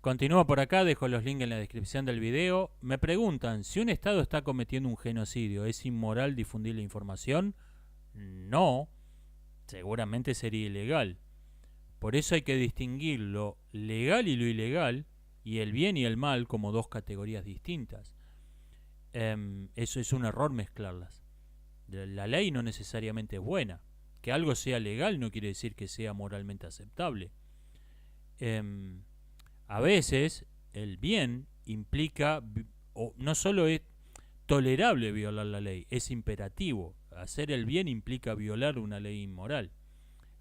Continúo por acá, dejo los links en la descripción del video. Me preguntan, si un Estado está cometiendo un genocidio, ¿es inmoral difundir la información? No, seguramente sería ilegal. Por eso hay que distinguir lo legal y lo ilegal, y el bien y el mal como dos categorías distintas. Eso es un error mezclarlas. La ley no necesariamente es buena. Que algo sea legal no quiere decir que sea moralmente aceptable. Em, a veces el bien implica, o no solo es tolerable violar la ley, es imperativo. Hacer el bien implica violar una ley inmoral,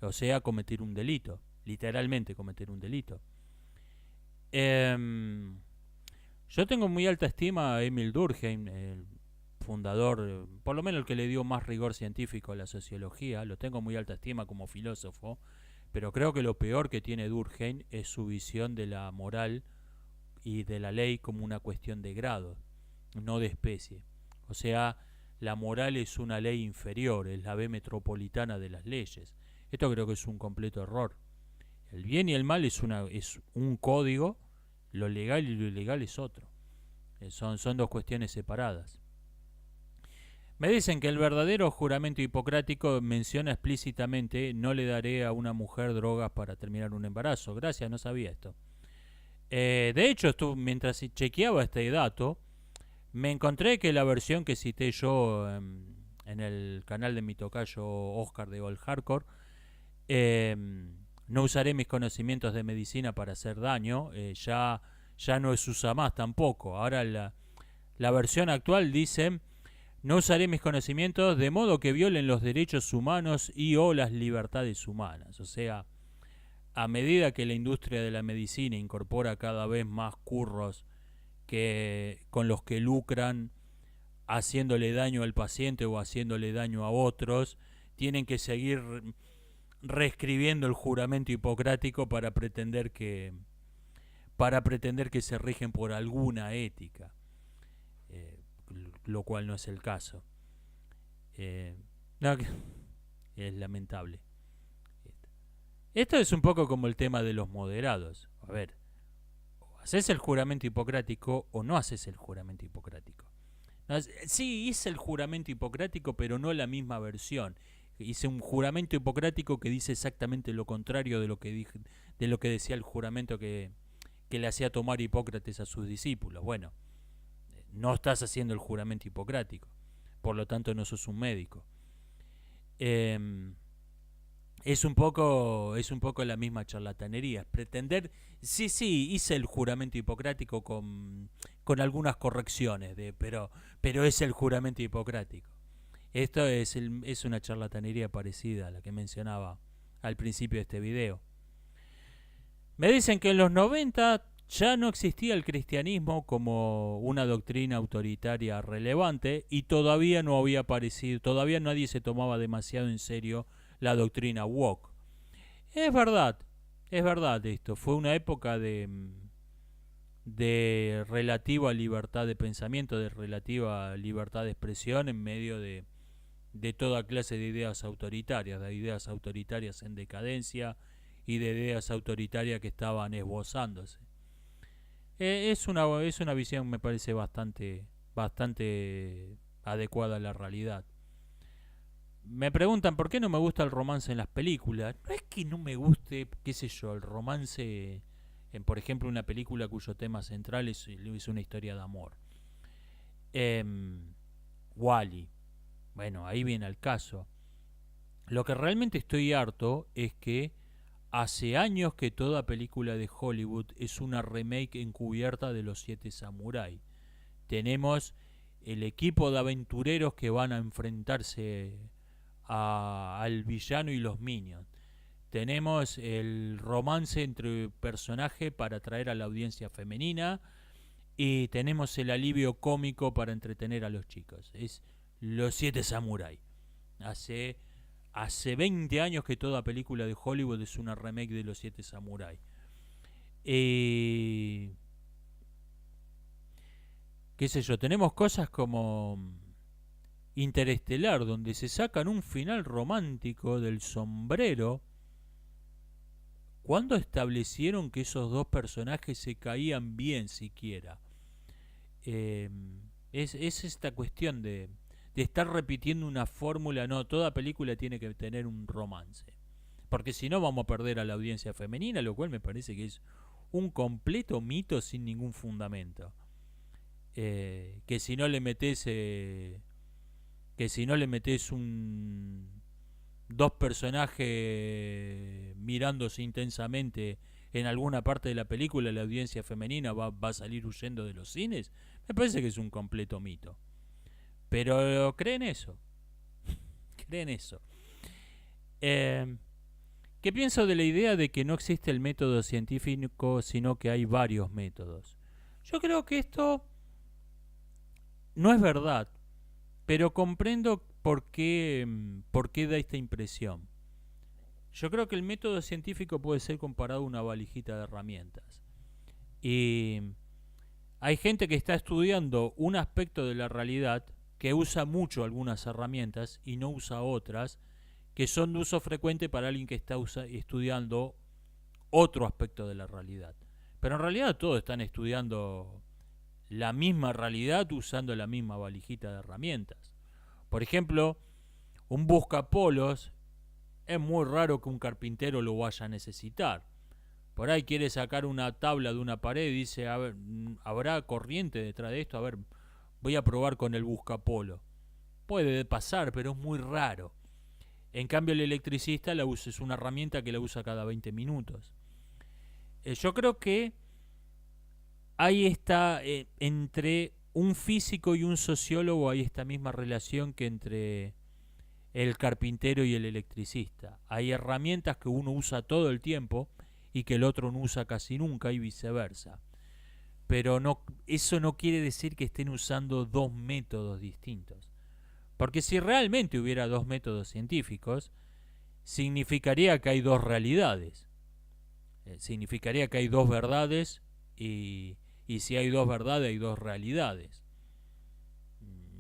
o sea, cometer un delito, literalmente cometer un delito. Em, yo tengo muy alta estima a Emil Durkheim, el fundador, por lo menos el que le dio más rigor científico a la sociología, lo tengo muy alta estima como filósofo, pero creo que lo peor que tiene Durkheim es su visión de la moral y de la ley como una cuestión de grado, no de especie. O sea, la moral es una ley inferior, es la B metropolitana de las leyes. Esto creo que es un completo error. El bien y el mal es un código, lo legal y lo ilegal es otro. Son dos cuestiones separadas. Me dicen que el verdadero juramento hipocrático menciona explícitamente no le daré a una mujer drogas para terminar un embarazo. Gracias, no sabía esto. De hecho, mientras chequeaba este dato, me encontré que la versión que cité yo en el canal de mi tocayo Oscar de Old Hardcore, eh, no usaré mis conocimientos de medicina para hacer daño, ya no se usa más tampoco. Ahora la versión actual dice, no usaré mis conocimientos de modo que violen los derechos humanos y o las libertades humanas. O sea, a medida que la industria de la medicina incorpora cada vez más curros con los que lucran haciéndole daño al paciente o haciéndole daño a otros, tienen que seguir reescribiendo el juramento hipocrático para pretender que se rigen por alguna ética, eh, lo cual no es el caso. Eh, no, es lamentable. Esto es un poco como el tema de los moderados. A ver, o haces el juramento hipocrático o no haces el juramento hipocrático. No, sí, hice el juramento hipocrático, pero no la misma versión. Hice un juramento hipocrático que dice exactamente lo contrario de lo que decía el juramento que le hacía tomar Hipócrates a sus discípulos. Bueno, no estás haciendo el juramento hipocrático, por lo tanto no sos un médico. Eh, es un poco la misma charlatanería. Pretender, sí, hice el juramento hipocrático con algunas correcciones, pero es el juramento hipocrático. Esto es una charlatanería parecida a la que mencionaba al principio de este video. Me dicen que en los 90 ya no existía el cristianismo como una doctrina autoritaria relevante y todavía no había aparecido, todavía nadie se tomaba demasiado en serio la doctrina woke. Es verdad, es verdad esto. Fue una época de relativa libertad de pensamiento, de relativa libertad de expresión en medio de toda clase de ideas autoritarias en decadencia y de ideas autoritarias que estaban esbozándose. Es una visión, me parece, bastante adecuada a la realidad. Me preguntan por qué no me gusta el romance en las películas. No es que no me guste, qué sé yo, el romance en, por ejemplo, una película cuyo tema central es una historia de amor. Wall-E. Bueno, ahí viene el caso. Lo que realmente estoy harto es que hace años que toda película de Hollywood es una remake encubierta de Los Siete Samurai. Tenemos el equipo de aventureros que van a enfrentarse al villano y los minions. Tenemos el romance entre personajes para atraer a la audiencia femenina y tenemos el alivio cómico para entretener a los chicos. Es Los Siete Samurai. Hace Hace 20 años que toda película de Hollywood es una remake de Los Siete Samurai. Eh, ¿Qué sé yo? Tenemos cosas como Interestelar, donde se sacan un final romántico del sombrero ¿Cuándo establecieron que esos dos personajes se caían bien siquiera? Eh, es esta cuestión de estar repitiendo una fórmula. No, toda película tiene que tener un romance. Porque si no vamos a perder a la audiencia femenina, lo cual me parece que es un completo mito sin ningún fundamento. Que si no le metes dos personajes mirándose intensamente en alguna parte de la película, la audiencia femenina va a salir huyendo de los cines, me parece que es un completo mito. Pero creen eso. Creen eso. ¿Qué pienso de la idea de que no existe el método científico, sino que hay varios métodos? Yo creo que esto no es verdad, pero comprendo por qué da esta impresión. Yo creo que el método científico puede ser comparado a una valijita de herramientas. Y hay gente que está estudiando un aspecto de la realidad que usa mucho algunas herramientas y no usa otras que son de uso frecuente para alguien que está estudiando otro aspecto de la realidad. Pero en realidad todos están estudiando la misma realidad usando la misma valijita de herramientas. Por ejemplo, un buscapolos es muy raro que un carpintero lo vaya a necesitar. Por ahí quiere sacar una tabla de una pared y dice, a ver, ¿habrá corriente detrás de esto? A ver, voy a probar con el buscapolo. Puede pasar, pero es muy raro. En cambio, el electricista es una herramienta que la usa cada 20 minutos. Yo creo que ahí está, entre un físico y un sociólogo, hay esta misma relación que entre el carpintero y el electricista. Hay herramientas que uno usa todo el tiempo y que el otro no usa casi nunca y viceversa. Pero no, eso no quiere decir que estén usando dos métodos distintos. Porque si realmente hubiera dos métodos científicos, significaría que hay dos realidades. Significaría que hay dos verdades y si hay dos verdades hay dos realidades.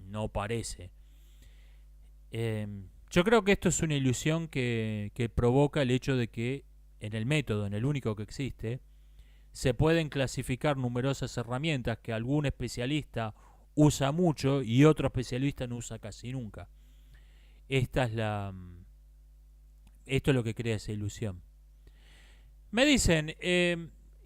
No parece. Yo creo que esto es una ilusión que provoca el hecho de que en el método, en el único que existe, se pueden clasificar numerosas herramientas que algún especialista usa mucho y otro especialista no usa casi nunca. Esto es lo que crea esa ilusión. Me dicen,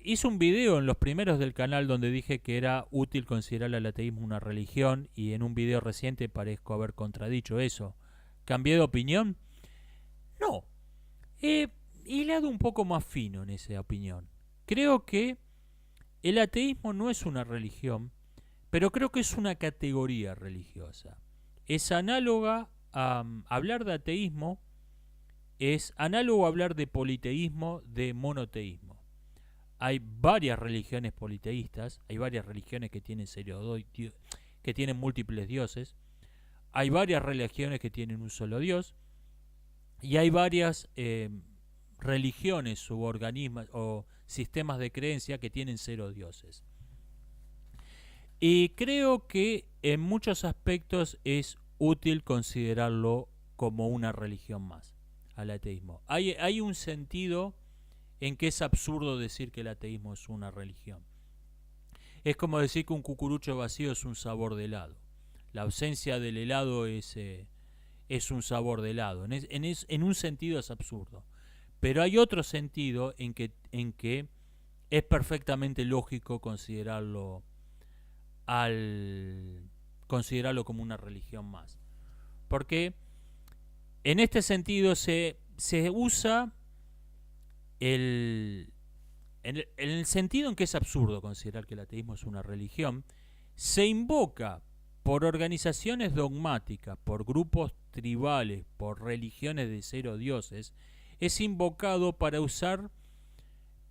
hice un video en los primeros del canal donde dije que era útil considerar al ateísmo una religión y en un video reciente parezco haber contradicho eso. ¿Cambié de opinión? No. He hilado un poco más fino en esa opinión. Creo que el ateísmo no es una religión, pero creo que es una categoría religiosa. Es análoga a hablar de ateísmo, es análogo a hablar de politeísmo, de monoteísmo. Hay varias religiones politeístas, hay varias religiones que tienen múltiples dioses, hay varias religiones que tienen un solo dios, y hay varias religiones, suborganismos o sistemas de creencia que tienen 0 dioses. Y creo que en muchos aspectos es útil considerarlo como una religión más, al ateísmo. Hay un sentido en que es absurdo decir que el ateísmo es una religión. Es como decir que un cucurucho vacío es un sabor de helado. La ausencia del helado es un sabor de helado. En un sentido es absurdo. Pero hay otro sentido en que es perfectamente lógico considerarlo como una religión más. Porque en este sentido se usa en el sentido en que es absurdo considerar que el ateísmo es una religión, se invoca por organizaciones dogmáticas, por grupos tribales, por religiones de 0 dioses, es invocado para usar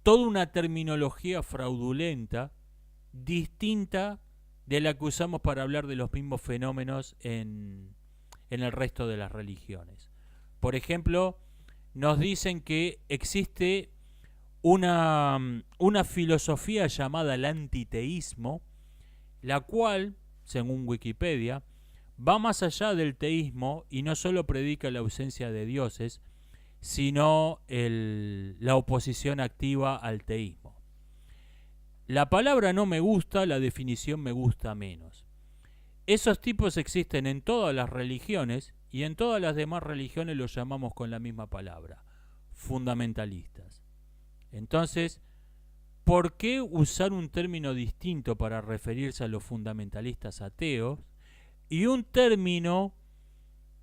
toda una terminología fraudulenta distinta de la que usamos para hablar de los mismos fenómenos en el resto de las religiones. Por ejemplo, nos dicen que existe una filosofía llamada el antiteísmo, la cual, según Wikipedia, va más allá del teísmo y no solo predica la ausencia de dioses, sino la oposición activa al teísmo. La palabra no me gusta, la definición me gusta menos. Esos tipos existen en todas las religiones y en todas las demás religiones los llamamos con la misma palabra, fundamentalistas. Entonces, ¿por qué usar un término distinto para referirse a los fundamentalistas ateos y un término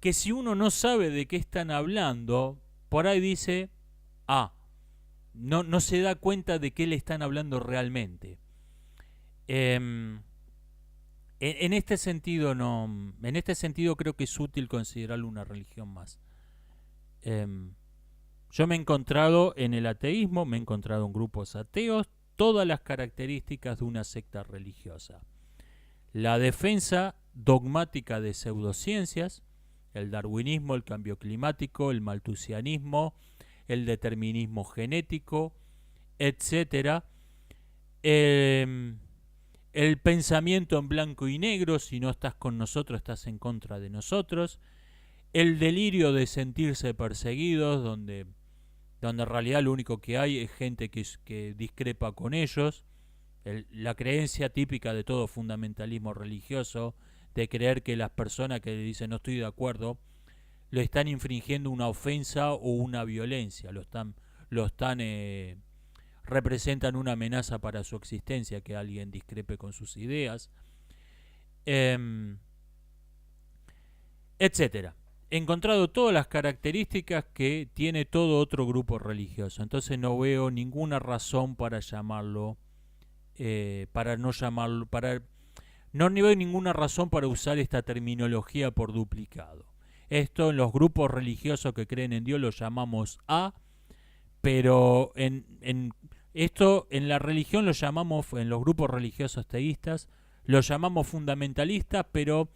que si uno no sabe de qué están hablando, por ahí dice, no se da cuenta de qué le están hablando realmente? En este sentido creo que es útil considerarlo una religión más. Yo me he encontrado en el ateísmo, me he encontrado en grupos ateos, todas las características de una secta religiosa. La defensa dogmática de pseudociencias, el darwinismo, el cambio climático, el maltusianismo, el determinismo genético, etc. El pensamiento en blanco y negro, si no estás con nosotros, estás en contra de nosotros. El delirio de sentirse perseguidos, donde en realidad lo único que hay es gente que discrepa con ellos. La creencia típica de todo fundamentalismo religioso, de creer que las personas que dicen no estoy de acuerdo, lo están infringiendo una ofensa o una violencia, representan una amenaza para su existencia, que alguien discrepe con sus ideas, etcétera. He encontrado todas las características que tiene todo otro grupo religioso. Entonces no veo ninguna razón para llamarlo, no veo ninguna razón para usar esta terminología por duplicado. Esto en los grupos religiosos que creen en Dios lo llamamos pero en la religión lo llamamos, en los grupos religiosos teístas, lo llamamos fundamentalistas, pero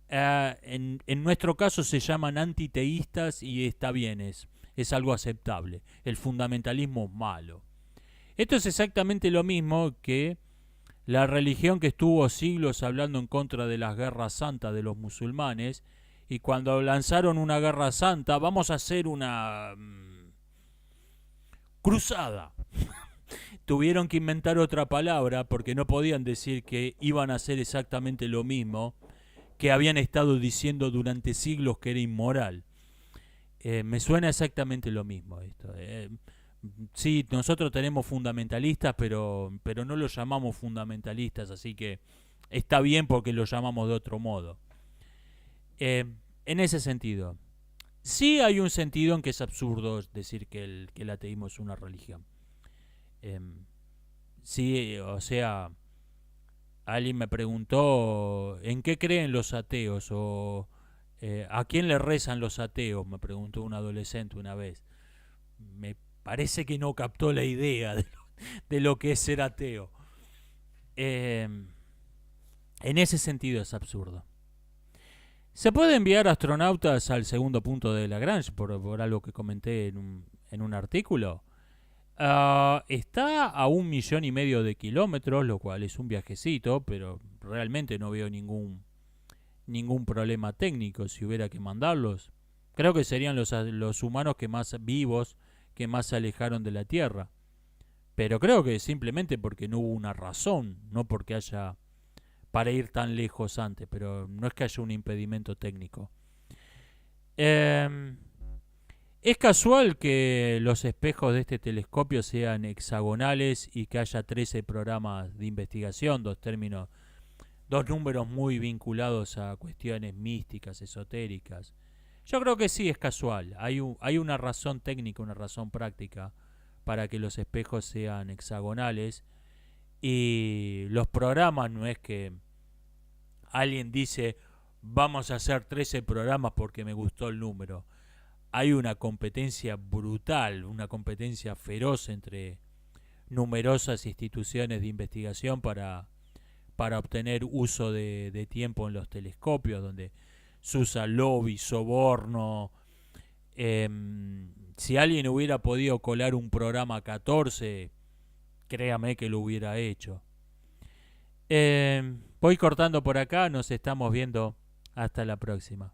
en nuestro caso se llaman antiteístas y está bien, es algo aceptable. El fundamentalismo es malo. Esto es exactamente lo mismo que la religión que estuvo siglos hablando en contra de las guerras santas de los musulmanes, y cuando lanzaron una guerra santa, vamos a hacer una cruzada. Tuvieron que inventar otra palabra porque no podían decir que iban a hacer exactamente lo mismo que habían estado diciendo durante siglos que era inmoral. Me suena exactamente lo mismo esto. Sí, nosotros tenemos fundamentalistas, pero no los llamamos fundamentalistas, así que está bien porque los llamamos de otro modo. En ese sentido, sí hay un sentido en que es absurdo decir que el ateísmo es una religión. Sí, o sea, alguien me preguntó ¿en qué creen los ateos? O ¿a quién le rezan los ateos? Me preguntó un adolescente una vez. Me parece que no captó la idea de lo que es ser ateo. En ese sentido es absurdo. ¿Se puede enviar astronautas al segundo punto de Lagrange por algo que comenté en un artículo? Está a 1,5 millones de kilómetros, lo cual es un viajecito, pero realmente no veo ningún problema técnico si hubiera que mandarlos. Creo que serían los humanos que más vivos, que más se alejaron de la Tierra. Pero creo que simplemente porque no hubo una razón, no porque haya para ir tan lejos antes, pero no es que haya un impedimento técnico. Es casual que los espejos de este telescopio sean hexagonales y que haya 13 programas de investigación, dos números muy vinculados a cuestiones místicas, esotéricas. Yo creo que sí es casual. Hay una razón técnica, una razón práctica para que los espejos sean hexagonales. Y los programas no es que alguien dice vamos a hacer 13 programas porque me gustó el número. Hay una competencia brutal, una competencia feroz entre numerosas instituciones de investigación para obtener uso de tiempo en los telescopios, donde se usa lobby, soborno. Si alguien hubiera podido colar un programa 14, créame que lo hubiera hecho. Voy cortando por acá, nos estamos viendo. Hasta la próxima.